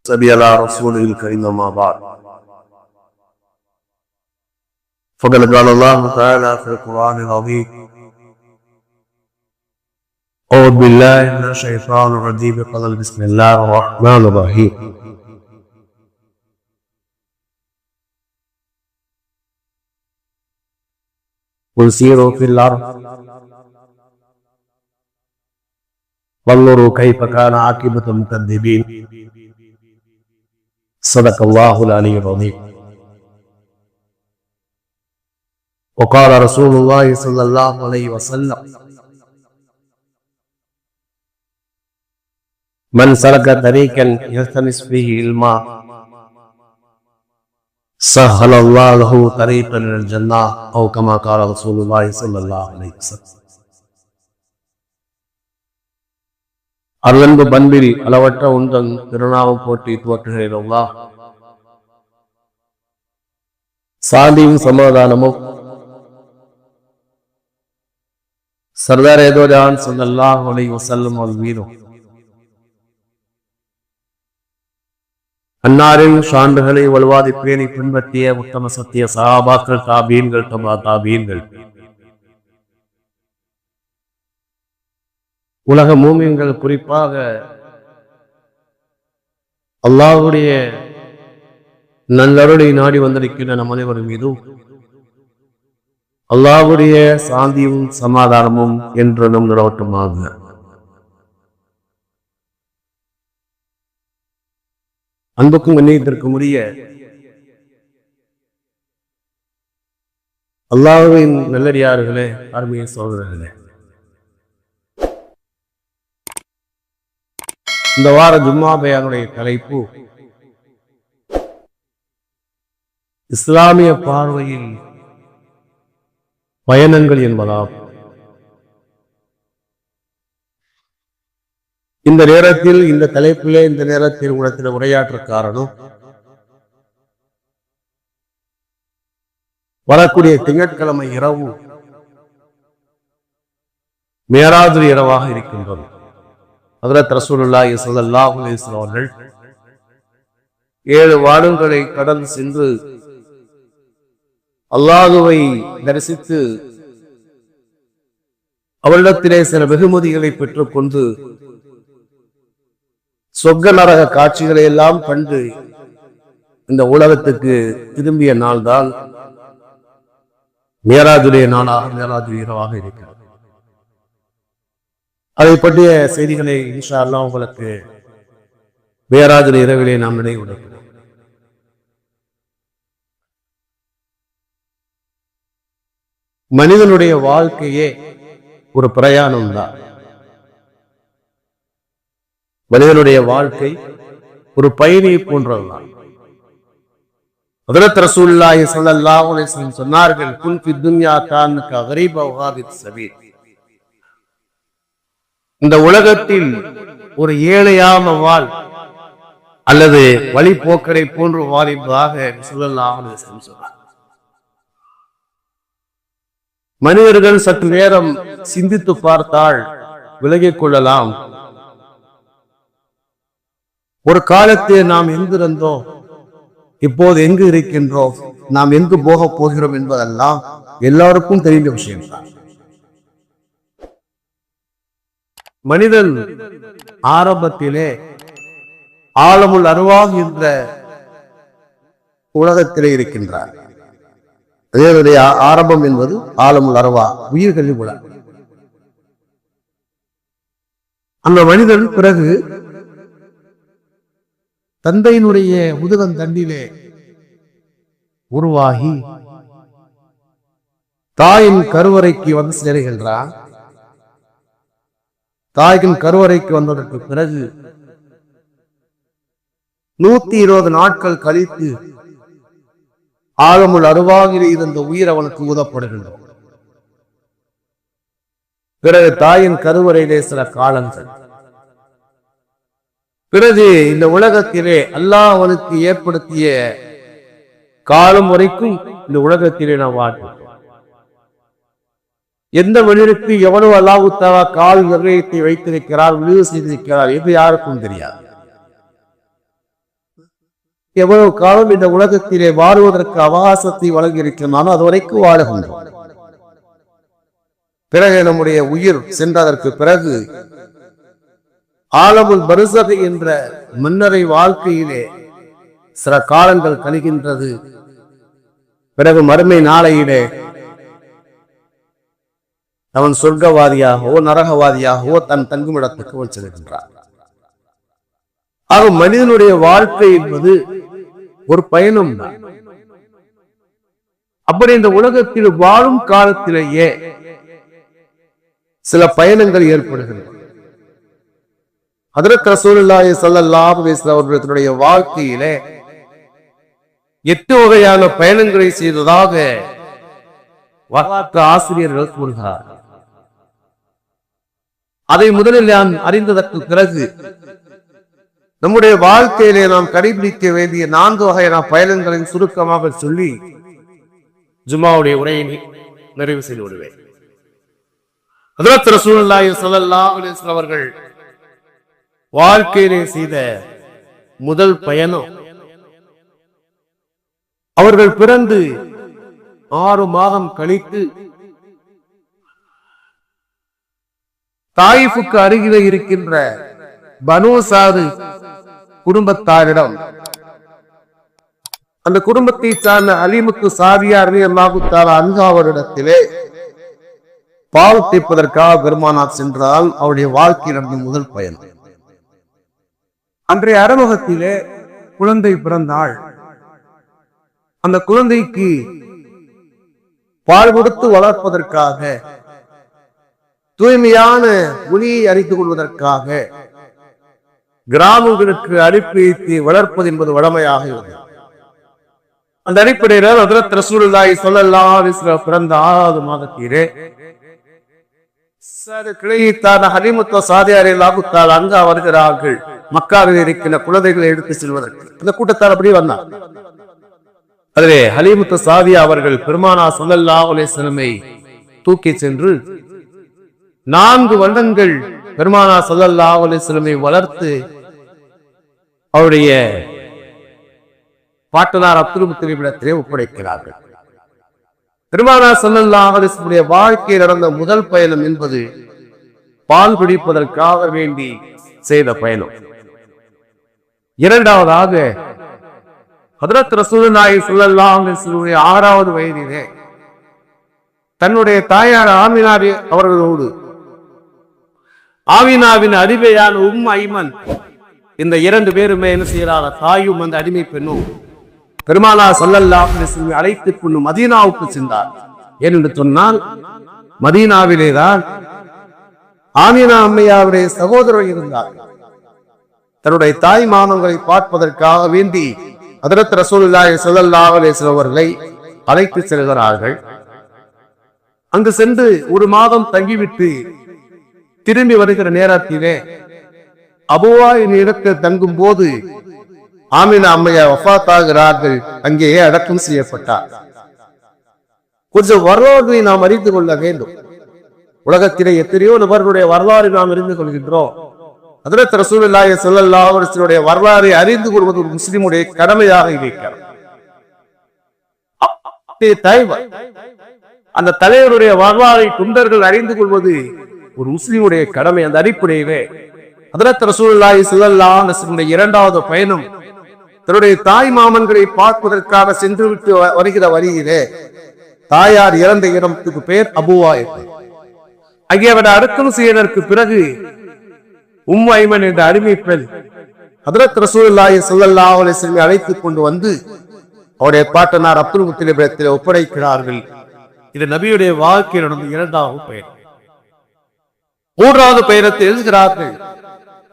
صلى على رسوله الكريم ما بعد فقد قال الله تعالى في القرآن العظيم أعوذ بالله من الشيطان الرجيم بسم الله الرحمن الرحيم قل سيروا في الأرض وانظروا كيف كان عاقبة المكذبين صدق الله العلي العظيم. وقال رسول الله صلى الله عليه وسلم من سلك طريقا يلتمس فيه علما سهل الله له طريقا الى الجنة او كما قال رسول الله صلى الله عليه وسلم. அருளன்பு பண்பில் அளவற்ற உந்தன் திருநாமம் போற்றி துவற்றுகிறேன் அல்லாஹ். சாந்தியும் சமாதானமும் சர்தார் ஏதோஜான் ஸல்லல்லாஹு அலைஹி வஸல்லம் அவர்கள் மீதும் அன்னாரின் சான்றுகளை வலுவாதி பேணி பின்பற்றிய உத்தம சத்திய சஹாபாக்கள், தாபீன்கள், தபா தாபீன்கள், உலக மூமின்கள், குறிப்பாக அல்லாஹ்வுடைய நல்லருளை நாடி வந்திருக்கின்ற நம் அனைவரும் மீதும் அல்லாஹ்வுடைய சாந்தியும் சமாதானமும் என்று நம் நிலவட்டுமாக. அன்புக்கும் கண்ணியத்திற்கும் உரிய அல்லாஹ்வின் நல்லடியார்களே, அருமைய சகோதரர்களே, இந்த வார ஜும்மா பயானுடைய தலைப்பு இஸ்லாமிய பார்வையில் பயணங்கள் என்பதாகும். இந்த நேரத்தில், இந்த தலைப்பிலே இந்த நேரத்தில் உலகத்தில் உரையாற்ற காரணம், வரக்கூடிய திங்கட்கிழமை இரவு மேராஜ் இரவாக இருக்கின்றது. ஹஜ்ரத் ரசூலுல்லாஹி ஸல்லல்லாஹு அலைஹி வஸல்லம் அவர்கள் 7 வானங்களை கடந்து சென்று அல்லாஹ்வை தரிசித்து அவரிடத்திலே சில வெகுமதிகளை பெற்றுக் கொண்டு சொர்க்க நரக காட்சிகளை எல்லாம் கண்டு இந்த உலகத்துக்கு திரும்பிய நாள்தான் மேராஜுடைய நாளாக, மேராஜ் இரவாக இருக்கிறது. அதை பற்றிய செய்திகளை இன்ஷா அல்லாஹ் உங்களுக்கு மேராஜ் இரவிலே நாம் நினைவுபடுத்துவோம். மனிதனுடைய வாழ்க்கையே ஒரு பிரயாணம் தான். மனிதனுடைய வாழ்க்கை ஒரு பயணி போன்றதுதான். ஹஜ்ரத் ரசூலுல்லாஹி ஸல்லல்லாஹு அலைஹி வஸல்லம் சொன்னார்கள், குன் ஃபி துன்யா கான்னக கரீப வ ஹாதிஸ் ஸபீல். இந்த உலகத்தில் ஒரு ஏழையான வாழ் அல்லது வழிபோக்கரை போன்று வாழ்வதாக ஸல்லல்லாஹு அலைஹி வஸல்லம் சொன்னார். மனிதர்கள் சற்று நேரம் சிந்தித்து பார்த்தால் விலகிக் கொள்ளலாம். ஒரு காலத்தில் நாம் எங்கிருந்தோம், இப்போது எங்கு இருக்கின்றோம், நாம் எங்கு போக போகிறோம் என்பதெல்லாம் எல்லாருக்கும் தெரிந்த விஷயம் தான். மனிதன் ஆரம்பத்திலே ஆலமுல் அர்வாஹ் என்ற உலகத்திலே இருக்கின்றார். அதனுடைய ஆரம்பம் என்பது ஆலமுல் அர்வாஹ், உயிர்களின் உலகம். அந்த மனிதன் பிறகு தந்தையினுடைய முதுகன் தண்டிலே உருவாகி தாயின் கருவறைக்கு வந்து சேருகின்றான். தாயின் கருவறைக்கு வந்ததற்கு பிறகு 120 நாட்கள் கழித்து ஆலமுல் அர்வாஹில் இருந்த உயிர் அவனுக்கு ஊதப்படுகின்றது. பிறகு தாயின் கருவறையிலே சில காலங்கள், பிறகு இந்த உலகத்திலே அல்லாஹ் அவனுக்கு ஏற்படுத்திய காலம் வரைக்கும் இந்த உலகத்திலே நாம் வாழ்வோம். எந்த மனிதனுக்கு எவ்வளவு அல்லாஹ் தஆலா கால் நிர்ணயத்தை வைத்திருக்கிறார், விழுவு செய்திருக்கிறார் என்று யாருக்கும் தெரியாது. எவ்வளவு காலம் இந்த உலகத்திலே வாழ்வதற்கு அவகாசத்தை வழங்கியிருக்கிறானோ அது வரைக்கும் வாழுகின்றோம். பிறகு நம்முடைய உயிர் சென்றதற்கு பிறகு ஆலமுல் பர்சக் என்ற மன்னரை வாழ்க்கையிலே சில காலங்கள் கழிகின்றது. பிறகு மறுமை நாளையிலே அவன் சொர்க்கவாதியாகவோ நரகவாதியாகவோ தன் தங்குமிடத்துக்கு செல்கின்றான். ஆக மனிதனுடைய வாழ்க்கை என்பது ஒரு பயணம் தான். அப்படி இந்த உலகத்தில் வாழும் காலத்திலேயே சில பயணங்கள் ஏற்படுகின்றன. ஹஜ்ரத் ரசூலுல்லாஹி ஸல்லல்லாஹு அலைஹி வஸல்லம் அவர்களுடைய வாழ்க்கையிலே 8 வகையான பயணங்களை செய்ததாக வரலாற்று ஆசிரியர்கள் கூறுகிறார். அதை முதலில் நான் அறிந்ததற்கு பிறகு நம்முடைய வாழ்க்கையிலே நாம் கடைபிடிக்க வேண்டிய 4 வகையான பயணங்களின் சுருக்கமாக சொல்லி ஜும்மாவுடைய உரையை நிறைவு செய்து விடுவேன். ஹஜ்ரத் ரசூலுல்லாஹி ஸல்லல்லாஹு அலைஹி வஸல்லம் அவர்கள் வாழ்க்கையிலே செய்த முதல் பயணம், அவர்கள் பிறந்து 6 மாதம் கழித்து தாயிஃபுக்கு அருகிலே இருக்கின்ற பனு சாது குடும்பத்தாரிடம், அந்த குடும்பத்தை சார்ந்த அலிமுத்து சாதியார் ரலியல்லாஹு தஆலா அன்ஹு அவரிடத்திலே பாவம் தீர்ப்பதற்காக பெருமானார் சென்றால் அவருடைய வாழ்க்கை நடந்த முதல் பயணம். அன்றைய அரமுகத்திலே குழந்தை பிறந்தாள். அந்த குழந்தைக்கு பால் கொடுத்து வளர்ப்பதற்காக, தூய்மையான ஒளியை அறிந்து கொள்வதற்காக கிராமங்களுக்கு அனுப்பி வைத்து வளர்ப்பது என்பது வழமையாக இருந்தது. அந்த அடிப்படையில் ஹஜ்ரத் ரசூலுல்லாஹி ஸல்லல்லாஹு அலைஹி வஸல்லம் பிறந்த 6வது மாதத்திலே அங்க வருகிறார்கள். மக்காவில் இருக்கின்ற குழந்தைகளை எடுத்து செல்வதற்கு அந்த கூட்டத்தார் அப்படி வந்தார். அதிலே ஹலீமுத்து சாதியா அவர்கள் பெருமானார் ஸல்லல்லாஹு அலைஹி வஸல்லமை தூக்கி சென்று 4 வருடங்கள் பெருமானார் ஸல்லல்லாஹு அலைஹி வஸல்லமை வளர்த்து அவருடைய பாட்டனார் அப்துல் முத்தலிபிடத்திலே ஒப்படைக்கிறார்கள். பெருமானார் ஸல்லல்லாஹு அலைஹி வஸல்லம் வாழ்க்கையில் நடந்த முதல் பயணம் என்பது பால் குடிப்பதற்காக வேண்டி செய்த பயணம். இரண்டாவதாக ஹஜ்ரத் ரசூலுல்லாஹி ஸல்லல்லாஹு அலைஹி வஸல்லம் 6வது வயதிலே தன்னுடைய தாயார் ஆமினா அவர்களோடு ஆமினாவின் அடிமையான ஐமன், இந்த 2 பேருமே என்ன செய்யறாங்க, தாயும் அந்த அடிமை பெண்ணும் பெருமானார் ஸல்லல்லாஹு அலைஹி வஸல்லம் அழைத்துக் கொண்டு மதீனாவுக்கு சென்றார். ஏனென்று சொன்னால் மதீனாவிலேதான் ஆமினா அம்மையாவுடைய சகோதரர் இருந்தார். தன்னுடைய தாய் மாமன்களை பார்ப்பதற்காக வேண்டி ஹஜ்ரத் ரசூலுல்லாஹி ஸல்லல்லாஹு அலைஹி வஸல்லம் அவர்களை அழைத்து செல்கிறார்கள். அங்கு சென்று 1 மாதம் தங்கிவிட்டு திரும்பி வருகிற நேரத்திலே அபூவா என்ற இடத்தில் தங்கும் போது ஆமினா அம்மையா வஃபாத் ஆகிறார்கள். அங்கேயே அடக்கம் செய்யப்பட்டார். கொஞ்சம் வரலாறு நாம் அறிந்து கொள்ள வேண்டும். உலகத்திலே எத்தனையோ நபர்களுடைய வரலாறு நாம் அறிந்து கொள்கின்றோம். ஹஜ்ரத் ரசூலுல்லாஹி ஸல்லல்லாஹு அலைஹி வஸல்லம் வரலாறை அறிந்து கொள்வது ஒரு முஸ்லிமுடைய கடமையாக இருக்கிறது. அந்த தலைவருடைய வரலாறை தொண்டர்கள் அறிந்து கொள்வது ஒரு முஸ்லிமுடைய கடமை. அந்த அடிப்படையிலே ஹஜ்ரத் ரசூலுல்லாஹி ஸல்லல்லாஹு அலைஹி வஸல்லம் 2வது பயணம் தன்னுடைய தாய் மாமன்களை பார்ப்பதற்காக சென்று விட்டு வருகிற வழியிலே தாயார் இறந்த இடத்துக்கு பெயர் அபூவா. அங்கே அவர் அடக்கம் செய்வதற்கு பிறகு ஐமன் என்ற அடிமை பெண் ஹஜ்ரத் ரசூலுல்லாஹி ஸல்லல்லாஹு அலைஹி வஸல்லம் அழைத்துக் கொண்டு வந்து அவருடைய பாட்டனார் அப்துல் முத்தலிபிடத்தில் ஒப்படைக்கிறார்கள். இது நபியுடைய வாழ்க்கையில் நடந்த 2வது பயணம். 3வது பயணத்தை எழுதுகிறார்கள்.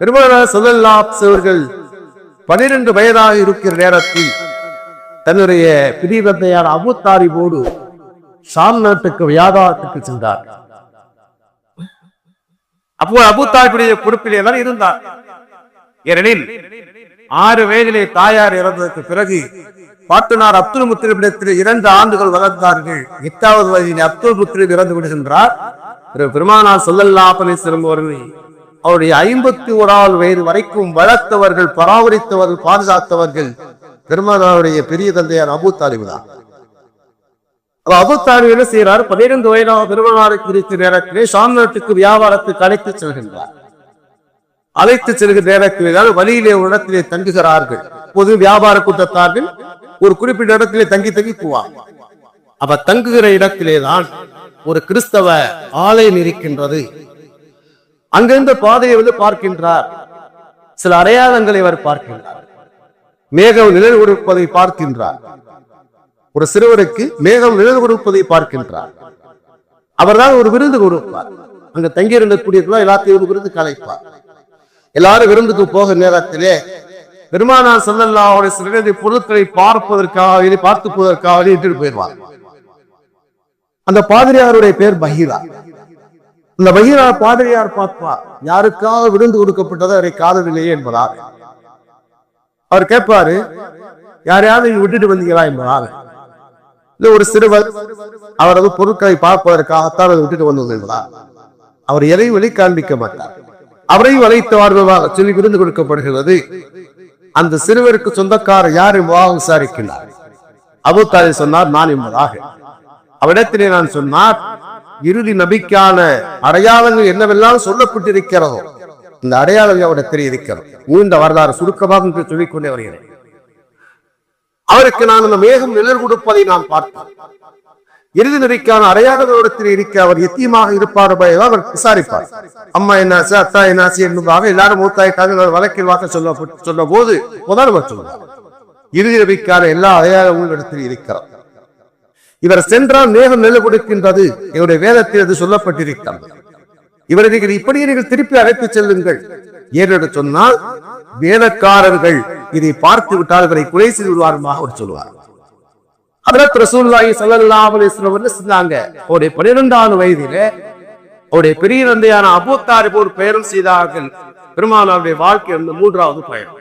பெருமானார் ஸல்லல்லாஹு அலைஹி வஸல்லம் அவர்கள் 12 வயதாக இருக்கிற நேரத்தில் தன்னுடைய பிரிவந்தையார் அபூ தாலிபோடு ஷாம் நாட்டுக்கு வியாபாரத்துக்கு சென்றார். அப்போ அபூ தாலிபுடைய பொறுப்பிலே தான் இருந்தார். ஏனெனில் 6 வயதிலே தாயார் இறந்ததற்கு பிறகு பாட்டனார் அப்துல் முத்தலிபிடத்தில் 2 ஆண்டுகள் வளர்ந்தார்கள். 8வது வயதிலே அப்துல் முத்தலிப் இறந்து விடுகின்றார். பெருமானார் ஸல்லல்லாஹு அலைஹி வஸல்லம் அவர்கள் அவருடைய 51வது வயது வரைக்கும் வளர்த்தவர்கள், பராமரித்தவர்கள், பாதுகாத்தவர்கள் பெருமானாருடைய பெரிய தந்தையார் அபூ தாலிப் தான். அபூ தாலிப் என்ன செய்யறாரு? 12 வயதாக பெருமானாருக்கு இருக்கிற நேரத்திலே ஷாம் நாட்டுக்கு வியாபாரத்துக்கு அழைத்து செல்கின்றார். அழைத்து செல்கிற நேரத்திலே வழியிலே ஒரு இடத்திலே தங்குகிறார்கள். பொது வியாபார கூட்டத்தார்கள் ஒரு குறிப்பிட்ட இடத்திலே தங்கி போவாங்க. அப்ப தங்குகிற இடத்திலேதான் ஒரு கிறிஸ்தவ ஆலயம் இருக்கின்றது. அங்கிருந்த பாதையை பார்க்கின்றார். சில அடையாளங்களை அவர் பார்க்கின்றார். மேகம் நிழல் கொடுப்பதை பார்க்கின்றார். ஒரு சிறுவருக்கு மேகம் நிழல் கொடுப்பதை பார்க்கின்றார். அவர்தான் ஒரு விருந்து கொடுப்பார். அங்க தங்கியிருந்தக்கூடிய எல்லாத்தையும் ஒரு விருந்து கலைப்பார். எல்லாரும் விருந்துக்கு போக நேரத்திலே பெருமானார் ஸல்லல்லாஹு அலைஹி வஸல்லம் பொருட்களை பார்த்து போவதற்காக இட்டுட்டு போயிடுவார். அந்த பாதிரியாருடைய பேர் பஹீரா. அந்த பஹீரா பாதிரியார் பார்ப்பார், யாருக்காக விருந்து கொடுக்கப்பட்டது அவரை காதலிலேயே என்பதாக. அவர் கேட்பாரு, யாரையாவது விட்டுட்டு வந்தீங்களா என்பதாக. இல்ல ஒரு சிறுவர் அவரது பொருட்களை பார்ப்பதற்காகத்தான் அதை விட்டுட்டு வந்தது என்பதா. அவர் எதையும் வெளி காண்பிக்க மாட்டார். அவரையும் அழைத்தவார்களாக சொல்லி விருந்து கொடுக்கப்படுகிறது. அந்த சிறுவருக்கு சொந்தக்கார யார் என்பதாக விசாரிக்கிறார். அபூ தாலிப் சொன்னார், நான் என்பதாக. அவரிடத்திலே நான் சொன்னார், இறுதி நபிக்கான அடையாளங்கள் என்னவெல்லாம் சொல்லப்பட்டிருக்கிறதோ இந்த அடையாளங்கள் அவரிடத்தில் இருக்கிறது. நீண்ட வரலாறு சுருக்கமாக சொல்லிக் கொண்டே வருகிறேன். அவருக்கு நான் அந்த மேகம் நிழல் கொடுப்பதை நான் பார்த்தேன். இறுதி நபிக்கான அடையாளங்களிடத்தில் இருக்க அவர் எத்தியமாக இருப்பார் அவர் விசாரிப்பார். அம்மா என்னாச்சு, அத்தா என்னாச்சு என்பதாக எல்லாரும் மூத்தாயிட்டாங்க வழக்கில் வாக்க சொல்ல போது முதல்வர் சொல்லுவார், இறுதி நபிக்கான எல்லா அடையாளங்களும் இடத்தில் இருக்கிறார். இவர் சென்றால் மேகம் நிழல் கொடுக்கின்றது, இவருடைய வேதத்தில் அது சொல்லப்பட்டிருக்கிறது. இவரை நீங்கள் இப்படியே நீங்கள் திருப்பி அழைத்து செல்லுங்கள். ஏனென்று சொன்னால் வேதக்காரர்கள் இதை பார்த்து விட்டால் இவரை குறை செய்து விடுவாருமாக அவர் சொல்லுவார். ஹஜ்ரத் ரசூலுல்லாஹி ஸல்லல்லாஹு அலைஹி வஸல்லம் சொன்னாங்க, அவருடைய 12வது வயதிலே அவருடைய பெரிய தந்தையான அபூ தாலிப் ஒரு பயணம் செய்தார்கள். பெருமானாருடைய வாழ்க்கை அந்த 3வது பயணம்.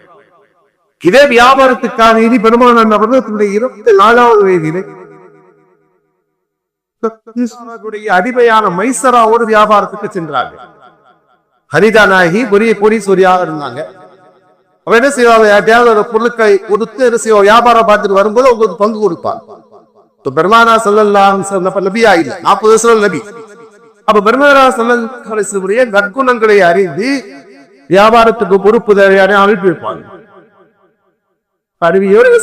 இதே வியாபாரத்துக்காக இனி பெருமானார் அவர்களுடைய 24வது வயதிலே அடிமையான மைசராவோடு வியாபாரத்துக்கு சென்றார்கள். ஹரிதா நாயகி பெரிய கோடீஸ்வரியாக இருந்தாங்க. அவ என்ன செய்வாங்க, யார்ட்டையாவது பொருட்களை கொடுத்து என்ன செய்வா, வியாபாரம் பார்த்துட்டு வரும்போது உங்களுக்கு பங்கு கொடுப்பாங்க. பெருமானார் ஸல்லல்லாஹு அலைஹி வஸல்லம் நபியா இல்ல, 40 வருஷம் நபி. அப்ப பெருமானார் ஸல்லல்லாஹு அலைஹி வஸல்லம் நற்குணங்களை அறிந்து வியாபாரத்துக்கு பொறுப்பு தேவையான அனுப்பி வைப்பாங்க. அருவியோடு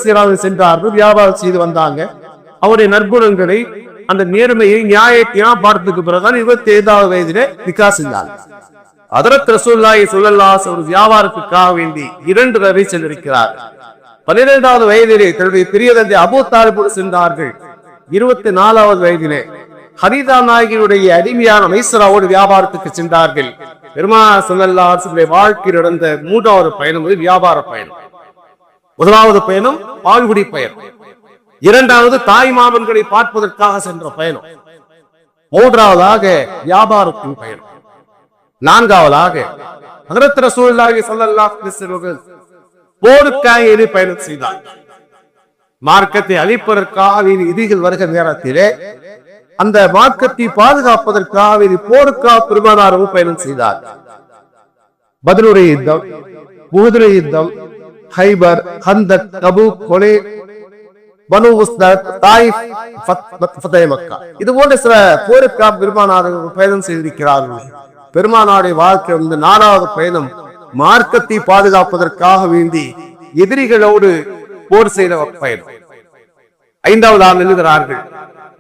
சென்றார்கள், வியாபாரம் செய்து வந்தாங்க. அவருடைய நற்குணங்களை அந்த நேர்மையை நியாயத்தையும் பார்த்ததுக்கு பிறகுதான் 25வது வயதிலே நிக்கா செஞ்சாங்க. ஹஜ்ரத் ரசூலுல்லாஹி ஸல்லல்லாஹு அலைஹி வஸல்லம் வியாபாரத்துக்காக வேண்டி 2 தடவை சென்றிருக்கிறார். 12வது வயதிலே தன்னுடைய பெரிய தந்தை அபூ தாலிபோடு சென்றார்கள். 24வது வயதிலே ஹரிதா நாயகியுடைய அடிமையான மைசராவோடு வியாபாரத்துக்கு சென்றார்கள். பெருமானார் ஸல்லல்லாஹு அலைஹி வஸல்லம் வாழ்க்கையில் நடந்த 3வது பயணம் வியாபார பயணம். முதலாவது பயணம் பால்குடி பயணம், 2வது தாய் மாமன்களை பார்ப்பதற்காக சென்ற பயணம், 3வதாக வியாபாரத்தின் பயணம், 4வதாக ஹஜ்ரத் ரசூலுல்லாஹி ஸல்லல்லாஹு அலைஹி வஸல்லம் போருக்காக பயணம் செய்தார். மார்க்கத்தை அழிப்பதற்காக எதிரிகள் வருகிற நேரத்திலே அந்த மார்க்கத்தை பாதுகாப்பதற்காக போருக்காக பெருமானார் பயணம் செய்தார். பத்ருடைய யுத்தம், உஹுதுடைய யுத்தம், ஹைபர், ஹந்தக், தபூக், கொலை, பனு உஸ்தத், தாயிஃப், ஃபத்ஹ் மக்கா, இது போன்ற சில போருக்காக பெருமானார் பயணம் செய்திருக்கிறார்கள். பெருமானாருடைய வாழ்க்கை 4வது பயணம் மார்க்கத்தை பாதுகாப்பதற்காக வேண்டி எதிரிகளோடு போர் செய்த பயணம். 5வது எழுதுகிறார்கள்,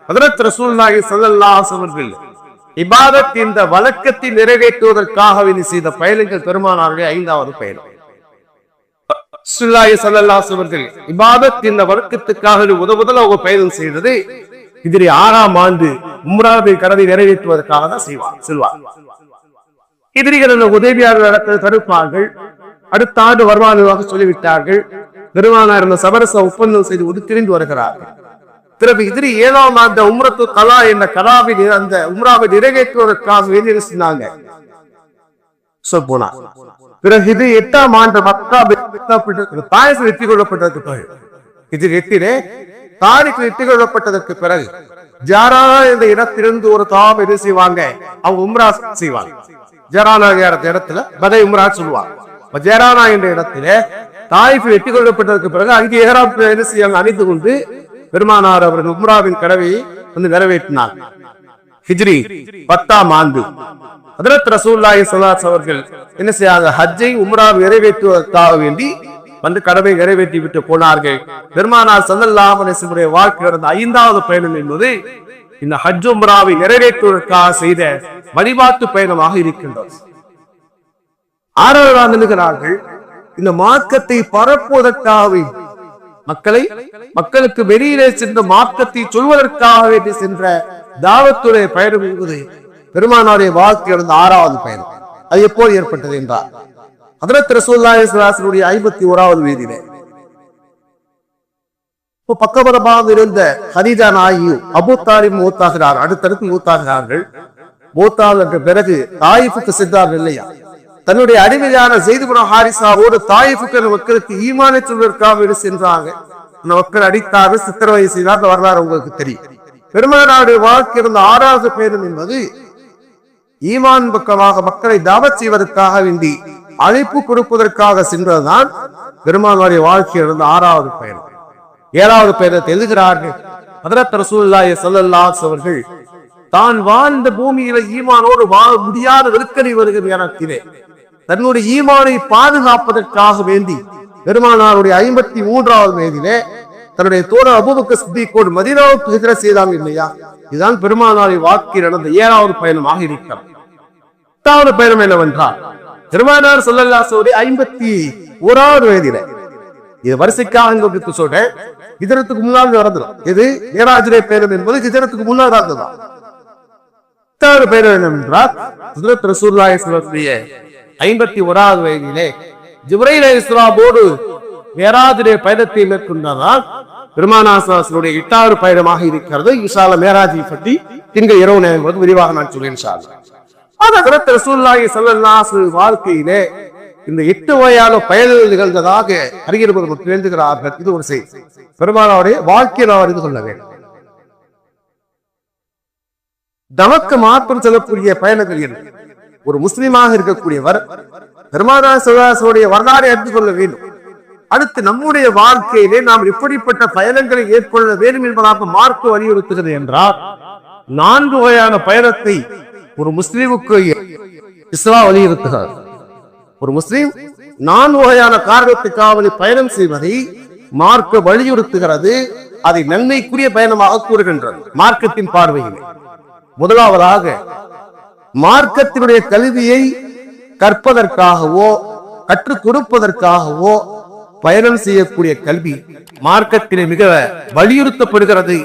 ஹஜ்ரத் ரசூலுல்லாஹி ஸல்லல்லாஹு அலைஹி வஸல்லம் இபாதத் இந்த வழக்கத்தை நிறைவேற்றுவதற்காக வேண்டி செய்த பயணங்கள் பெருமானாருடைய 5வது பயணம். ரசூலுல்லாஹி ஸல்லல்லாஹு அலைஹி வஸல்லம் இபாதத் இந்த வழக்கத்துக்காக முதல்ல பயணம் செய்தது ஹிஜ்ரி 6ஆம் ஆண்டு உம்ராவை கடனை நிறைவேற்றுவதற்காக தான் செல்வார். எதிரிகள் உதவியாளர் நடத்த தடுப்பார்கள். அடுத்த ஆண்டு வருவானுவாக சொல்லிவிட்டார்கள். பெருமானார் இந்த சமரச ஒப்பந்தம் செய்து திரிந்து வருகிறார்கள். பிறகு எதிரி 7ஆம் ஆண்டு உம்ரத்து கலா என்ற கலாவை அந்த உம்ராவை நிறைவேற்றுவதற்காக வேண்டி சொன்னாங்க போனார். பிறகு இது 8ஆம் ஆண்டு மக்கா தாயிஃப் வெற்றி கொள்ளப்பட்டதற்கு பிறகு, இதில் 8லே தாரிக் வெற்றி கொள்ளப்பட்டதற்கு பிறகு ஜரானா என்ற இடத்திலிருந்து ஒரு தாம் என்ன செய்வாங்க, அவங்க உம்ரா செய்வாங்க. ஜரானா இடத்துல பதை உம்ரா சொல்லுவாங்க. ஜரானா என்ற இடத்துல தாயிஃபில் வெற்றி கொள்ளப்பட்டதற்கு பிறகு அங்கே ஏராப் அணிந்து கொண்டு பெருமானார் அவர்கள் உம்ராவின் கடவையை வந்து நிறைவேற்றினார். ஹிஜ்ரி 10ஆம் ஆண்டு ஹஜ்ரத் ரசூலுல்லாஹி ஸல்லல்லாஹு அலைஹி அவர்கள் என்ன செய்யாங்க, ஹஜ்ஜை உம்ராவை நிறைவேற்றுவதற்காக வேண்டி வந்து கடவை நிறைவேற்றி விட்டு போனார்கள். பெருமானார் ஸல்லல்லாஹு அலைஹி வஸல்லம் வாழ்க்கை நடந்த 5வது பயணம் என்பது இந்த ஹஜ் உம்ராவை நிறைவேற்றுவதற்காக செய்த வழிபாட்டு பயணமாக இருக்கின்றது. 6வது நினைக்கிறார்கள், இந்த மார்க்கத்தை பரப்புவதற்காக மக்களுக்கு வெளியிலே சென்ற மார்க்கத்தை சொல்வதற்காக வேண்டி சென்ற தாவத்துடைய பயணம் என்பது பெருமானாருடைய வாழ்க்கை நடந்த 6வது பயணம். அது எப்போது ஏற்பட்டது என்றார், ஹஜ்ரத் ரசூலுல்லாஹி ஸல்லல்லாஹு அலைஹி வஸல்லம் 51வது வயதிலே பக்கபலமாக இருந்த ஹதீஜா நாயகி அபூ தாலிப் மூத்தாகிறார். அடுத்தடுத்து மூத்தாகிறார்கள். மூத்தாகின்ற பிறகு தாயிஃபுக்கு சென்றார்கள் இல்லையா, தன்னுடைய அடிமையான ஸைத் இப்னு ஹாரிஸாவோடு தாயிஃபுக்கு மக்களுக்கு ஈமானை சொல்வதற்காக சென்றாங்க. அந்த மக்கள் அடித்தார்கள், சித்திரவதை செய்தார். வரலாறு உங்களுக்கு தெரியும். பெருமானாருடைய வாழ்க்கை இருந்த 6வது பயணம் என்பது ஈமான் பக்கமாக மக்களை தாவத் செய்வதற்காக வேண்டி அழைப்பு கொடுப்பதற்காக சென்றதுதான் பெருமானாருடைய வாழ்க்கை இருந்த 6வது பயணம். 7வது பயணத்தை எழுதுகிறார்கள், ஹஜ்ரத் ரசூலுல்லாஹி ஸல்லல்லாஹு அலைஹி அவர்கள் தான் வாழ்ந்த பூமியில ஈமானோடு வாழ முடியாத நெருக்கடி வருகிற நேரத்திலே தன்னுடைய ஈமானை பாதுகாப்பதற்காக வேண்டி பெருமானாருடைய 53வது வயதிலே தன்னுடைய தோழர் அபூபக்கர் சித்திக்கோடு மதீனாவுக்கு ஹிஜ்ரத் செய்தாங்க இல்லையா. இதுதான் பெருமானாருடைய வாழ்க்கை நடந்த 7வது பயணமாக இருக்கிறது. 8வது பயணம் என்னவென்றால், பெருமானார் ஸல்லல்லாஹு அலைஹி வஸல்லம் 51வது வயதிலே, இது வரிசைக்காக சொல்றேன், ஹிஜ்ரத்துக்கு முன்னால் நடந்தது. இது மேராஜுடைய பயணம் என்பது ஹிஜ்ரத்துக்கு முன்னால் நடந்ததுதான். 8வது பயணம் என்னவென்றால், ஹஜ்ரத் ரசூலுல்லாஹி ஸல்லல்லாஹு அலைஹி வஸல்லம் 51வது வயதிலே ஜிப்ரீல் அலைஹிஸ்ஸலாமோடு மேராஜுடைய பயணத்தை மேற்கொண்டதால் பெருமானார் ஸல்லல்லாஹு அலைஹி வஸல்லம் 8வது பயணமாக இருக்கிறது. இன்ஷா அல்லாஹ் மேராஜை பற்றி திங்கள் இரவு நேரம் விரிவாக நான் சொல்றேன் இன்ஷா அல்லாஹ். ஹஜ்ரத் ரசூலுல்லாஹி ஸல்லல்லாஹு அலைஹி வஸல்லம் வாழ்க்கையிலே இந்த 8 வகையான பயணங்கள் நிகழ்ந்ததாக அறிஞர்கள் எழுதுகிறார்கள். இது ஒரு செய்தி. பெருமானாருடைய வாழ்க்கையை நாம் அறிந்து கொள்ள வேண்டும். நமக்கு மாற்றம் செல்லக்கூடிய பயணங்கள் என்ன? ஒரு முஸ்லிமாக இருக்கக்கூடியவர் பெருமானார் ஸல்லல்லாஹு அலைஹி வஸல்லம் வரலாறை அறிந்து கொள்ள வேண்டும். அடுத்து நம்முடைய வாழ்க்கையிலே நாம் எப்படிப்பட்ட பயணங்களை ஏற்படுத்த வேண்டும் என்பதாக மார்க்க வலியுறுத்துகிறது என்றால் 4 வகையான பயணத்தை ஒரு முஸ்லிமுக்கு இஸ்லாம் வலியுறுத்துகிறார். ஒரு முஸ்லிம் 4 வகையான காரணத்துக்காக பயணம் செய்வதை மார்க்க வலியுறுத்துகிறது. அதை நன்மைக்குரிய பயணமாக கூறுகின்றது மார்க்கத்தின் பார்வையில். முதலாவதாக, மார்க்கத்தினுடைய கல்வியை கற்பதற்காகவோ கற்றுக் கொடுப்பதற்காகவோ பயணம் செய்யக்கூடிய கல்வி மார்க்கத்திலே மிக வலியுறுத்தப்படுகிறது.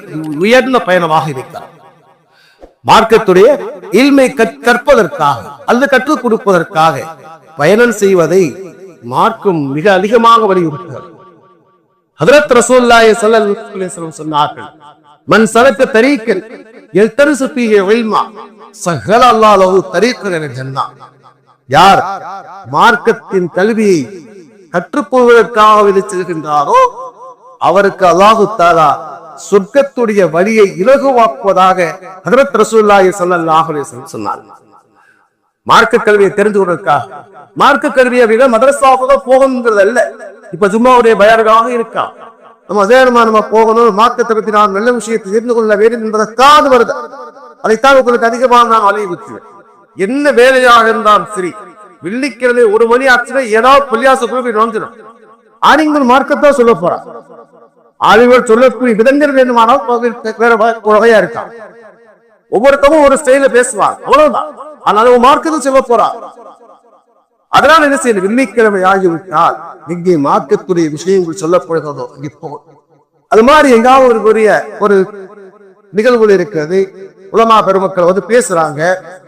உயர்ந்த பயணமாக இருக்கிறது. மார்க்கத்துடைய இல்மை கற்பதற்காக அல்லது கற்றுக் கொடுப்பதற்காக பயணம் செய்வதை மார்க்கம் மிக அதிகமாக வலியுறுத்துகிறது. ஹஜ்ரத் ரசூலுல்லாஹி ஸல்லல்லாஹு அலைஹி வஸல்லம் சொன்னார்கள், மன் சலக்க தரீக்கன் யல்தரிசு ஃபீஹி இல்மா ஸஹல அல்லாஹு லஹு தரீக்கன் இலல் ஜன்னah. யார் மார்க்கத்தின் கல்வியை கற்றுக்கொள்வதற்காக செல்கின்றாரோ அவருக்கு அல்லாஹு தஆலா சொர்க்கத்துடைய வழியை இலகுவாக்குவதாக ஹஜ்ரத் ரசூலுல்லாஹி ஸல்லல்லாஹு அலைஹி வஸல்லம் சொன்னார். மார்க்க கல்வியை தெரிந்து கொள்வதற்காக மார்க்க கல்வியை விட மதரசாவுக்கு போகணுங்கிறது அல்ல. இப்ப ஜும்மாவுடைய பயானாக இருக்கா, நம்ம அதே நம்ம போகணும், மார்க்கத்தை பற்றி நாம் நல்ல விஷயத்தை தெரிந்து கொள்ள வேண்டும் என்பதற்காக வருது. அதைத்தான் உங்களுக்கு அதிகமாக நான் வலியுறுத்துவேன். என்ன வேலையாக இருந்தாலும் சரி, வெள்ளிக்கிழமை 1 மணி ஆச்சுன்னா ஏதாவது பள்ளியாச போய் நுழைஞ்சிடும். ஆணிங்கள் மார்க்கத்தான் சொல்ல போறா. ஆளுநர் சொல்லக்கூடிய விதங்கள் வேண்டுமானால் வேற வகையா இருக்கான். ஒவ்வொருத்தவும் ஒரு ஸ்டைல பேசுவாங்க, அவ்வளவுதான். ஆனால் மார்க்கத்தை சொல்ல போறா. அதனால என்ன செய்யணும், வெள்ளிக்கிழமை ஆகிவிட்டால் இங்கே மார்க்கத்துடைய விஷயங்கள் சொல்லப்படுகிறதோ இப்போ அது மாதிரி எங்காவது ஒரு நிகழ்வுகள் இருக்கிறது. உலமா பெருமக்கள் வந்து பேசுறாங்க,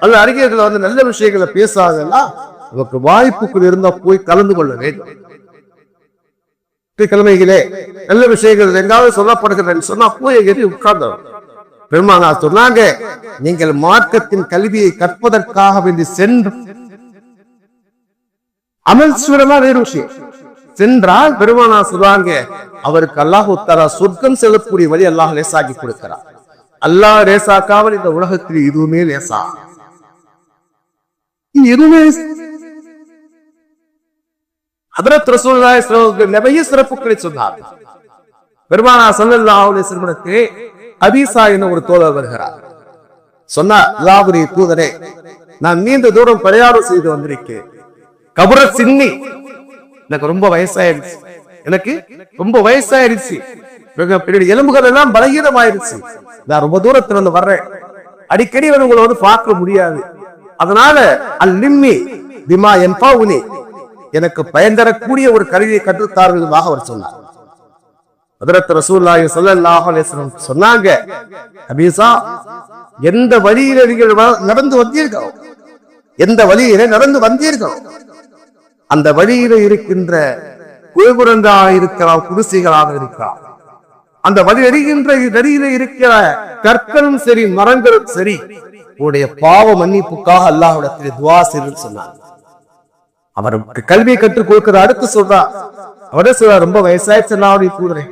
அல்லது அறிஞர்கள் வந்து நல்ல விஷயங்களை பேசுறாங்கன்னா நமக்கு வாய்ப்புகள் இருந்தா போய் கலந்து கொள்ள வேண்டும். கிழமைகளே நல்ல விஷயங்கள் எங்காவது சொல்லப்படுகிறது சொன்னா போய் உட்கார்ந்து பெருமானார் சொன்னாங்க, நீங்கள் மார்க்கத்தின் கல்வியை கற்பதற்காக வேண்டி சென்று அமல் சுரமா வேறு விஷயம் சென்றால் பெருமானார் சொல்றாங்க, அவருக்கு அல்லாஹ் தஆலா சொர்க்கம் செல்லக்கூடிய வழி அல்லாஹ் லேசாக்கி கொடுக்கிறார். அல்லாஹ் லேசாக்காமல் இந்த உலகத்தில் எதுவுமே லேசா எதுவுமே ஹதரத் ரசூலுல்லாஹி ஸல்லல்லாஹு அலைஹி வஸல்லம் நிறைய சிறப்புகளை சொன்னார். பெருமானார் ஸல்லல்லாஹு அலைஹி வஸல்லமுக்கு அபீசா என்ற ஒரு தோழர் வருகிறார். சொன்னார், அல்லாஹ்வுடைய தூதரே, நான் நீண்ட தூரம் பிரயாணம் செய்து வந்திருக்கேன். கபர சின்னி, எனக்கு ரொம்ப வயசாயிருச்சு, எலும்புகள் எல்லாம் பலகீனமாயிருச்சு. நான் ரொம்ப தூரத்துல இருந்து வர்றேன், அடிக்கடி உங்களை வந்து பார்க்க முடியாது. அதனால அல்லிம்மி பிமா யன்ஃபவுனி, எனக்கு பயன் தரக்கூடிய ஒரு கருவியை கற்றுத்தாருவதாக அவர் சொன்னார். ஹதரத் ரசூலுல்லாஹி ஸல்லல்லாஹு அலைஹி வஸல்லம் சொன்னாங்க, அபீசா, எந்த வழியில நீங்கள் நடந்து வந்தீர்களோ, அந்த வழியில இருக்கின்ற கோபுரங்களாக இருக்கலாம், குடிசைகளாக இருக்கலாம், அந்த வழி நடியில இருக்கிற கற்களும் சரி, மரங்களும் சரி, உடைய பாவ மன்னிப்புக்காக அல்லாஹ்விடத்தில் துஆ செய்யுன்னு சொன்னார். அவருக்கு கல்வியை கற்றுக் கொடுக்கிற அடுத்து சொல்றார், அவரே சொல்றார், ரொம்ப வயசாயிடுச்சு அல்லாஹ்வுடைய தூதரே,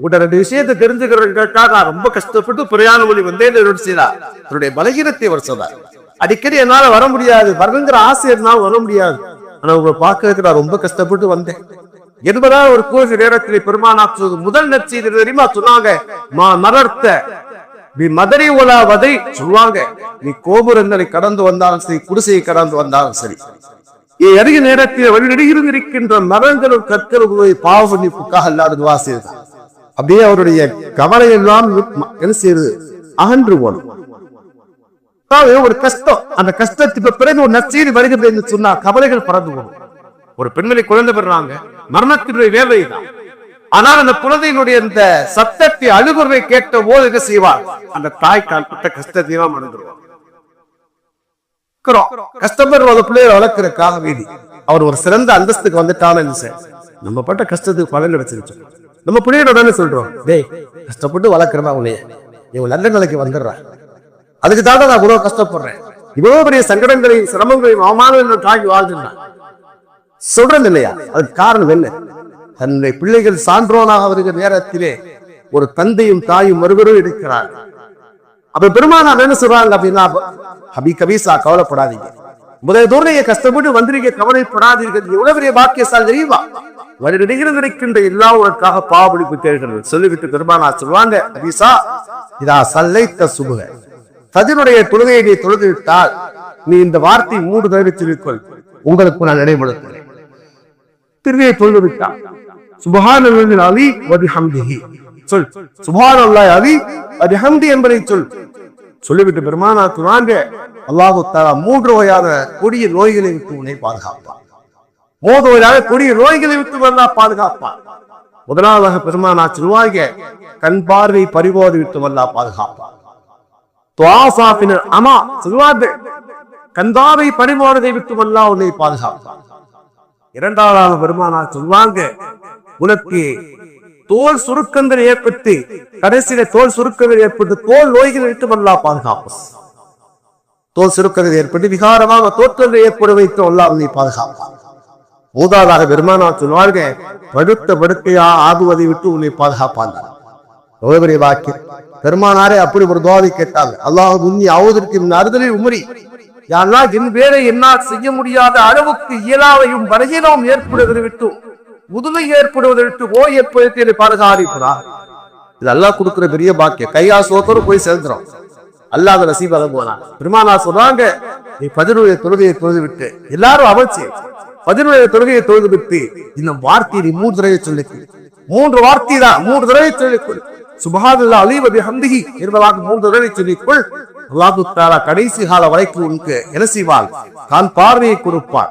உட ரெண்டு விஷயத்தை தெரிஞ்சுக்கிறதுக்காக ரொம்ப கஷ்டப்பட்டு பிரயாண வழி வந்தேன் செய்தார். அவருடைய பலகீனத்தை அவர் சொன்னார். அடிக்கடி என்னால வர முடியாது, வரணுங்கிற ஆசை இருந்தாலும் வர முடியாது, ஆனா உங்களை பார்க்கறதுக்கு நான் ரொம்ப கஷ்டப்பட்டு வந்தேன் என்பதால் ஒரு கோஷ நேரத்தில் பெருமானார் முதல் நற்செய்தி தெரியுமா சொன்னாங்க, மா மலர்த்த நீ மதரி ஒலா வதை சொல்லுவாங்க, நீ கோபுரங்களை கடந்து வந்தாலும் சரி, குடிசையை கடந்து வந்தாலும் சரி, அருகிய நேரத்தில் வழிநடிகிருந்து இருக்கின்ற மரங்களும் கற்களும் பாவ மன்னிப்புக்காக அல்லாஹ் துஆ செய்தார். அப்படியே அவருடைய கவலை எல்லாம் என்ன செய்யுது, அகன்று போனோம். ஒரு கஷ்டம், அந்த கஷ்டத்துக்கு பிறகு ஒரு நற்செய்தி வருகிறது என்று சொன்னா கவலைகள் பறந்து போகும். ஒரு பெண்மணி குழந்தை பெறாங்க, மரணத்தினுடைய வேலை தான். ஆனால் அந்த குழந்தையினுடைய இந்த சத்தத்தை அழுகுறதை கேட்ட போது என்ன செய்வார், அந்த தாய் கால்பட்ட கஷ்டத்தை தான் மறந்துடுவார். கஷ்டப்படுற பிள்ளைகளை வளர்க்கிறதுக்காக வேண்டி அவர் ஒரு சிறந்த அந்தஸ்துக்கு வந்துட்டான்னு சார், நம்ம பட்ட கஷ்டத்துக்கு பலன் கிடைச்சிருச்சு. நம்ம பிள்ளையோட தானே சொல்றோம், டேய் கஷ்டப்பட்டு வளர்க்கிறதா உன்னைய, இவங்க நல்ல நிலைக்கு வந்துடுறா, அதுக்கு தாண்ட நான் இவ்வளவு கஷ்டப்படுறேன், இவ்வளவு பெரிய சங்கடங்களையும் சிரமங்களையும் அவமானங்களையும் தாங்கி வாழ்ந்துட்டான் சொல்றது இல்லையா? அதுக்கு காரணம் என்ன? தன்னுடைய பிள்ளைகள் சான்றோனாக வருகிற நேரத்திலே ஒரு தந்தையும் தாயும் ஒருவரும் இருக்கிறார். அப்ப பெருமானார் என்ன சொல்றாங்க அப்படின்னா, கபீசா கவலைப்படாதீங்க, முதல் தூரம் கஷ்டப்பட்டு வந்திருக்க, கவலைப்படாதீர்கள், எவ்வளவு பெரிய பாக்கியசாலி தெரியுமா, இருக்கின்ற எல்லா உனக்காக பாவடிப்பு தேர்கிறது சொல்லிவிட்டு பெருமானார் சொல்லுவாங்க, கபீசா இதா சல்லைத்த சுபுக, ஃபஜ்ருடைய தொழுகையை நீ தொழுது விட்டால் நீ இந்த வார்த்தை 3 தடவை சொல்லிக்கொள், உங்களுக்கு நான் நினைவுபடுத்துகிறேன். திருவியை தொழுது விட்டால் சுப்ஹானல்லாஹி அலி வ பிஹம்திஹி சொல், சுப்ஹானல்லாஹி அலி வ பிஹம்தி என்பதை சொல். சொல்லிவிட்டு பெருமானார் சொல்றாங்க, அல்லாஹ் தஆலா 3 வகையான கொடிய நோய்களை விட்டு உன்னை பாதுகாப்பான். 3 வகையான கொடிய நோய்களை விட்டு அல்லாஹ் பாதுகாப்பான். முதலாவதாக பெருமானார் சொல்வாங்க, கண் பார்வை பறிபோது விட்டு அல்லாஹ் பாதுகாப்பான். துஆஃபாபின அமா சொல்வாங்க, கண் பார்வை பறிபோவதை விட்டு அல்லாஹ் உன்னை பாதுகாப்பான். இரண்டாவதாக பெருமானார் சொல்வாங்க, உனக்கு தோல் சுருக்கங்கள் ஏற்பட்டு, கடைசியில தோல் சுருக்கங்கள் ஏற்பட்டு தோல் நோய்கள் விட்டு அல்லாஹ் பாதுகாப்பான். தோல் சுருக்கங்கள் ஏற்பட்டு விகாரமாக தோற்றங்கள் ஏற்பட வைத்து அல்லாஹ் உன்னை பாதுகாப்பான். மூதாவதாக பெருமானார் சொல்வாங்க, படுத்த படுக்கையா ஆகுவதை விட்டு உன்னை பாதுகாப்பான். ஒவ்வொரு வாக்கியம் பெருமானாரே அப்படி ஒரு துஆவை கேட்டாங்க, அல்லாஹ் உன்னி ஆவதற்கு அறுதலில் உமரி, யாரெல்லாம் என் வேலை என்னால் செய்ய முடியாத அளவுக்கு இயலாவையும் பலகீனமும் ஏற்படுவதை விட்டு, முதுமை ஏற்படுவதை விட்டு ஓய் ஏற்படுத்தி பாதுகாரிப்பா. இது அல்லாஹ் கொடுக்கிற பெரிய பாக்கியம். கையா சோத்தோடு போய் சேர்ந்துடும், அல்லாஹ் நசீப் போனா. பெருமானார் சொல்றாங்க, நீ ஃபஜ்ருடைய தொழுகையை தொழுது விட்டு, எல்லாரும் அமைச்சு ஃபஜ்ருடைய தொழுகையை தொழுது விட்டு இந்த வார்த்தையை 3 தடவை சொல்லிக்கு, 3 வார்த்தை தான் 3 தடவை சொல்லிக்கொள், சுப்ஹானல்லாஹி அலி வ பிஹம்திஹி என்பதாக 3 தடவை சொல்லிக்கொள். அல்லாஹ் தஆலா கடைசி கால வரைக்கும் உனக்கு என்ன செய்வார், கண் பார்வையை கொடுப்பார்,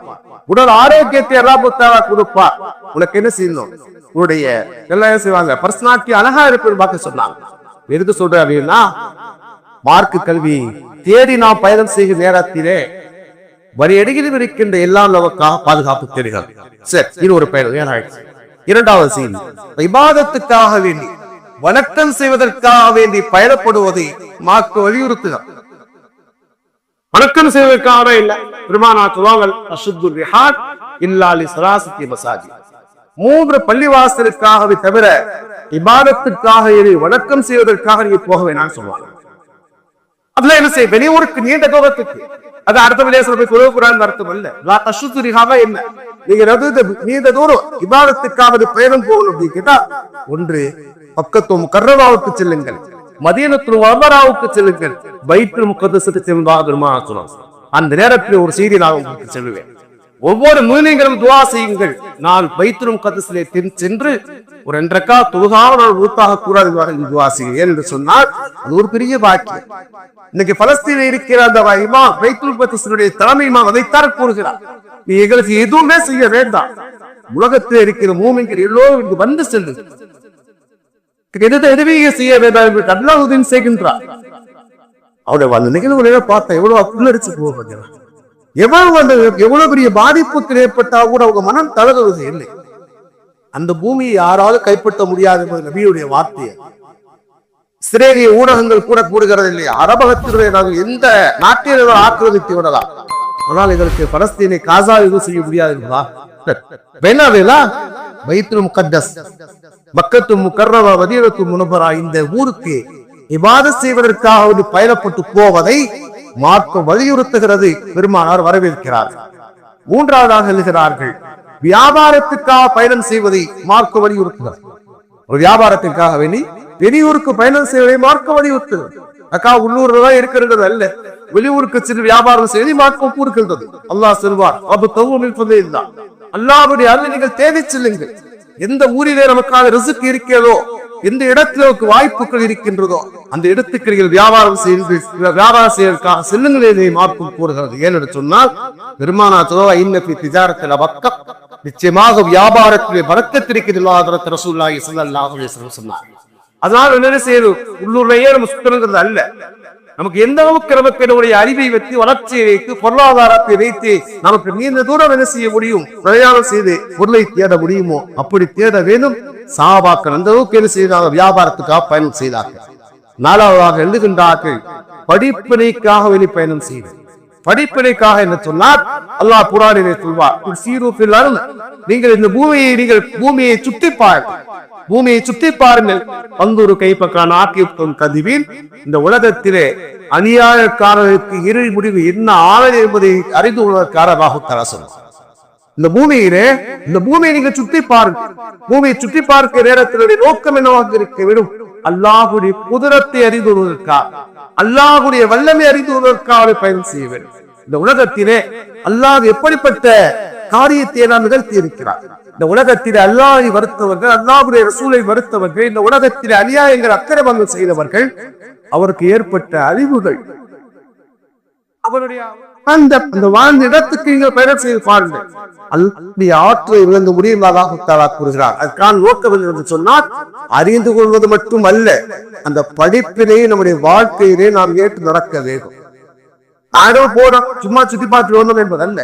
உடல் ஆரோக்கியத்தை அல்லாஹ் தஆலா கொடுப்பார். உனக்கு என்ன செய்யணும், உன்னுடைய எல்லாம் செய்வாங்க, பர்சனாலிட்டி அழகா இருப்பது பார்க்க சொன்னாங்க. எதுக்கு சொல்றேன் அப்படின்னா, மார்க்கு கல்வி தேடி நாம் பயணம் செய்கிற நேரத்திலே வரி அடிகளில் இருக்கின்ற எல்லா அளவுக்காக பாதுகாப்பு தேடுகள். சரி, இது ஒரு பயணம். இரண்டாவது செய்தி, இபாதத்துக்காக வேண்டி, வணக்கம் செய்வதற்காக வேண்டி பயணப்படுவதை மார்க்கு வலியுறுத்துகிறார். வணக்கம் செய்வதற்காக இல்ல, பெருமானார் சொல்வாங்க, அஷுத்துர் ரிஹாத் இல்லா லிஸலாஸத்தி மசாஜித், 3 பள்ளிவாசலுக்காகவே தவிர இபாதத்துக்காக வணக்கம் செய்வதற்காக நீங்க போக வேணாம்னு சொல்லுவாங்க. அதுல என்ன செய்ய, வெளியூருக்கு நீண்ட தூரத்துக்கு, அது அடுத்த விலேசல போய் குரான் அர்த்தம் இல்ல. லா தஷுத்து ரிஹாவா என்ன, நீண்ட தூரம் இபாதத்துக்காவது பயணம் போகணும் அப்படின்னு கேட்டா, ஒன்று பக்கத்தும் கர்ரவாவுக்கு செல்லுங்கள், மதீனத்துல் முனவ்வராவுக்கு செல்லுங்கள், பைத்துல் முகத்தஸுக்கு செல்லுங்கள் பெருமானார் சொன்னாங்க. அந்த நேரத்தில் ஒரு செய்தி நான் உங்களுக்கு சொல்லுவேன். ஒவ்வொரு முஸ்லிம்களும் துஆ செய்யுங்கள். நான் பைத்துல் முகத்தஸிலே சென்று ஒரு 2 ரக்காத் தொழுகாமல் ஊத்தாக கூடாது துஆ செய்யுங்கள் என்று சொன்னால் அது ஒரு பெரிய பாக்கியம். இன்னைக்கு பலஸ்தீனில் இருக்கிற அந்த இமாம் பைத்துல் முகத்தஸினுடைய தலைமை இமாம் அதைத்தான் கூறுகிறார், நீ எங்களுக்கு எதுவுமே செய்ய வேண்டாம், உலகத்தில் இருக்கிற மூமின்கள் எல்லோரும் இங்கு வந்து செல்லுங்கள், எதுவே செய்ய வேண்டாம் என்று அல்லாஹ் உதவி செய்கின்றார். அவருடைய அந்த நிகழ்வுகளை பார்த்தா எவ்வளவு புல்லரிச்சு போவது, எவ்வளவு பெரிய பாதிப்புக்கு ஏற்பட்டா கூட அவங்க மனம் தளர்வது இல்லை. அந்த பூமியை யாராவது கைப்பற்ற முடியாது என்பது நபியுடைய வார்த்தை. இஸ்ரேலிய ஊடகங்கள் கூட கூறுகிறது இல்லையா, அரபகத்தினுடைய நாங்கள் எந்த நாட்டில் ஆக்கிரமித்து விடலாம், ஆனால் எங்களுக்கு பலஸ்தீனை காசா எதுவும் செய்ய முடியாது என்பதா? பைத்துல் முகத்தஸ், மக்கத்துல் முகர்ரமா, மதீனத்துல் முனவ்வரா இந்த ஊருக்கு இபாதத் செய்வதற்காக பயணப்பட்டு போவதை மார்க்கம் வலியுறுத்துகிறது. பெருமானார் வரவேற்கிறார். மூன்றாவதாக எழுதுகிறார்கள், வியாபாரத்துக்காக பயணம் செய்வதை மார்க்கம் வலியுறுத்துகிறது. ஒரு வியாபாரத்திற்காக வெளியூருக்கு பயணம் செய்வதை மார்க்கம் வலியுறுத்துகிறது. அக்கா உள்ளூர்ல தான் இருக்கிறது அல்ல, வெளியூருக்கு சென்று வியாபாரம் செய்வதை மார்க்கம் கூறுகின்றது. அல்லாஹ் சொல்வார், அல்லாஹ்வுடைய அருளை நீங்கள் தேடி செல்லுங்கள். எந்த ஊரிலே நமக்கான ரிஸ்க் இருக்கிறதோ, எந்த இடத்துல வாய்ப்புகள் இருக்கின்றதோ அந்த இடத்துக்கு வியாபாரம் செய்வதற்காக செல்லுங்களே மார்க்கம் கூறுகிறது. ஏன்னு சொன்னால் பெருமானார் நிச்சயமாக வியாபாரத்திலே பரக்கத்திருக்கிறது ரசூலுல்லாஹி ஸல்லல்லாஹு அலைஹி வஸல்லம் சொன்னார். அதனால என்ன செய்யணும், உள்ளூர்லயே நம்ம சுத்தணுங்கிறது அல்ல, நமக்கு எந்த அளவுக்கு நமக்கு என்னுடைய அறிவை வைத்து வளர்ச்சியை வைத்து பொருளாதாரத்தை வைத்து நமக்கு நீண்ட தூரம் என்ன செய்ய முடியும், பிரயாணம் செய்து பொருளை தேட முடியுமோ அப்படி தேட வேண்டும். சஹாபாக்கள் அந்த அளவுக்கு என்ன செய்தாங்க, வியாபாரத்துக்காக பயணம் செய்தார்கள். நாலாவதாக எழுதுகின்றார்கள், படிப்பினைக்காக வெளிப்பயணம் செய்து. படிப்பினைக்காக என்ன சொன்னார், அல்லாஹ் குர்ஆனிலே சொல்வார், நீங்கள் இந்த பூமியை சுற்றி பாருங்கள், பூமியை சுற்றி பாருங்கள், பந்தூரு கைப்பக்கான ஆக்கியம் கதிவில் இந்த உலகத்திலே அநியாயக்காரர்களுக்கு இறுதி முடிவு என்ன ஆனது என்பதை அறிந்து கொள்வதற்காக சொன்னார். இந்த பூமியை நீங்க சுற்றி பாருங்கள். பூமியை சுற்றி பார்க்கிற நேரத்தினுடைய நோக்கம் என்னவாக இருக்க வேண்டும், அல்லாஹ்வுடைய குதிரத்தை அறிந்து கொள்வதற்காக, அல்லாஹ்வுடைய வல்லமை அறிந்து கொள்வதற்காக பயணம் செய்ய வேண்டும். இந்த உலகத்திலே அல்லாஹ் எப்படிப்பட்ட காரியத்தை நாம் நிகழ்த்தி இருக்கிறார். இந்த உலகத்திலே அல்லாஹ்வை வருத்தவர்கள், அல்லாஹ்வுடைய ரசூலை வருத்தவர்கள், இந்த உலகத்திலே அநியாயங்கள் அக்கிரமங்கள் செய்தவர்கள், அவருக்கு ஏற்பட்ட அழிவுகள், அவருடைய அந்த வாழ்ந்த இடத்துக்கு நீங்கள் பயணம் செய்து பாருங்கள். அல்லாஹ்வுடைய ஆற்றலை இழந்து முடியுமாதாக கூறுகிறார். அதுக்கான நோக்கம் என்று சொன்னால் அறிந்து கொள்வது மட்டும் அல்ல, அந்த படிப்பினை நம்முடைய வாழ்க்கையிலே நாம் ஏற்று நடக்க வேண்டும். போறோம் சும்மா சுத்தி பார்த்து வந்தோம் என்பது அல்ல.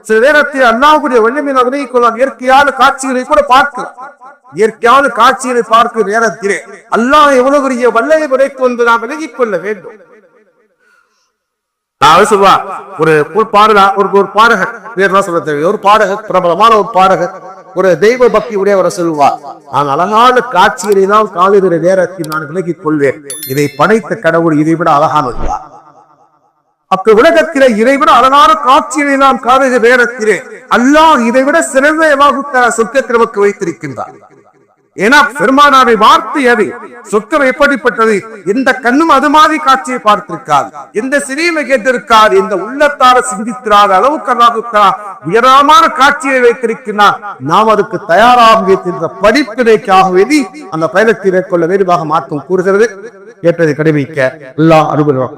சில நேரத்தில் அல்லாஹ்வுடைய வல்லமை நாம் விலகிக் கொள்ளலாம். இயற்கையான காட்சிகளை கூட பார்க்கலாம். இயற்கையான காட்சிகளை பார்க்கிற நேரத்திலே அல்லாஹ் எவ்வளவு பெரிய வல்லமை விளைக்கும் என்று நாம் விலகிக் கொள்ள வேண்டும். ஒரு பாடகர், பிரபலமான ஒரு பாடகர், ஒரு தெய்வ பக்தி உடையவரை சொல்வார், நான் அழகான காட்சிகளை தான் காணுகிற நேரத்தில் நான் விலகிக் கொள்வேன், இதை படைத்த கடவுள் இதை விட அழகானதுதான். அப்ப உலகத்திலே இதைவிட அழகான காட்சிகளை நாம் காணுகிற நேரத்திலே அல்லாஹ் இதைவிட சிறந்த சொர்க்கத்தை நமக்கு வைத்திருக்கின்றார். ஏன்னா பெருமானாரை வார்த்தை அது சொர்க்கம் எப்படிப்பட்டது, எந்த கண்ணும் அது மாதிரி காட்சியை பார்த்திருக்காது, எந்த சிறியமை கேட்டிருக்காது, எந்த உள்ளத்தார சிந்தித்திராத அளவுக்கு அல்லாஹ் உயரமான காட்சியை வைத்திருக்கிறார். நாம் அதுக்கு தயாராக படிப்பினைக்காக வேண்டி அந்த பயணத்தை மேற்கொள்ள வேண்டுமாக மாற்றம் கூறுகிறது. கேட்டதை கடைபிடிக்க அல்லாஹ் அனுபவம்